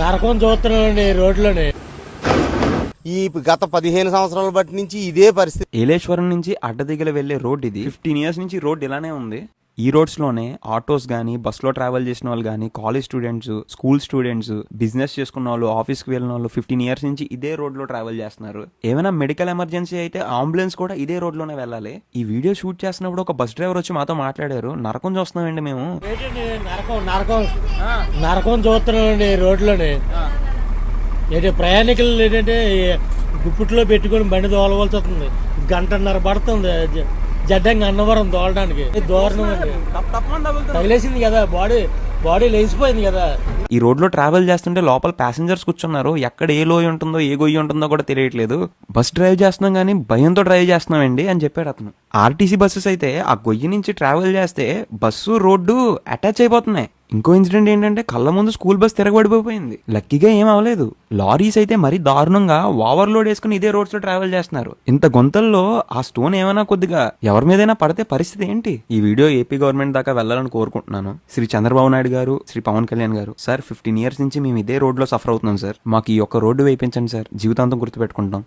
నరకం చూస్తున్నామండి రోడ్లోనే. ఈ గత 15 సంవత్సరాల బట్టి నుంచి ఇదే పరిస్థితి. ఏలేశ్వరం నుంచి అడ్డదిగల వెళ్లే రోడ్ ఇది. 15 years నుంచి రోడ్ ఇలానే ఉంది. ఈ రోడ్స్ లోనే ఆటోస్ గానీ, బస్ లో ట్రావెల్ చేసిన వాళ్ళు గానీ, college students, school students, business చేసుకున్న వాళ్ళు, ఆఫీస్ కి వెళ్ళిన వాళ్ళు 15 years నుంచి ఇదే రోడ్ లో ట్రావెల్ చేస్తున్నారు. ఏమైనా మెడికల్ ఎమర్జెన్సీ అయితే అంబులెన్స్ కూడా ఇదే రోడ్ లోనే వెళ్ళాలి. ఈ వీడియో షూట్ చేస్తున్నప్పుడు ఒక బస్ డ్రైవర్ వచ్చి మాతో మాట్లాడారు. నరకం చూస్తున్నామండి మేము. నరకం చూస్తున్నామండి రోడ్లోనే. ఏంటి ప్రయాణికులు ఏంటంటే గుప్పిట్లో పెట్టుకొని బండి తోలవలసి వస్తుంది. 1.5 పడుతుంది జడ్డంగా అన్నవరం తోలడానికి. దూరం తగిలేసింది కదా, బాడీ లేచిపోయింది కదా. ఈ రోడ్ లో ట్రావెల్ చేస్తుంటే లోపల ప్యాసింజర్స్ కూర్చున్నారు. ఎక్కడ ఏ లోయ ఉంటుందో, ఏ గొయ్యి ఉంటుందో కూడా తెలియట్లేదు. బస్ డ్రైవ్ చేస్తున్నాం కానీ భయంతో డ్రైవ్ చేస్తున్నామండి అని చెప్పాడు అతను. ఆర్టీసీ బస్సెస్ అయితే ఆ గొయ్యి నుంచి ట్రావెల్ చేస్తే బస్సు రోడ్డు అటాచ్ అయిపోతున్నాయి. ఇంకో ఇన్సిడెంట్ ఏంటంటే కళ్ళ ముందు స్కూల్ బస్ తిరగబడిపోయింది. లక్కీగా ఏం అవ్వలేదు. లారీస్ అయితే మరీ దారుణంగా ఓవర్లోడ్ వేసుకుని ఇదే రోడ్స్ లో ట్రావెల్ చేస్తున్నారు. ఇంత గొంతల్లో ఆ స్టోన్ ఏమైనా కొద్దిగా ఎవరి మీదైనా పడితే పరిస్థితి ఏంటి? ఈ వీడియో ఏపీ గవర్నమెంట్ దాకా వెళ్ళాలని కోరుకుంటున్నాను. శ్రీ చంద్రబాబు నాయుడు గారు, శ్రీ పవన్ కళ్యాణ్ గారు, సార్ 15 years నుంచి మేము ఇదే రోడ్ లో సఫర్ అవుతున్నాం సార్. మాకు ఈ ఒక్క రోడ్డు వేయించండి సార్, జీవితాంతం గుర్తుపెట్టుకుంటాం.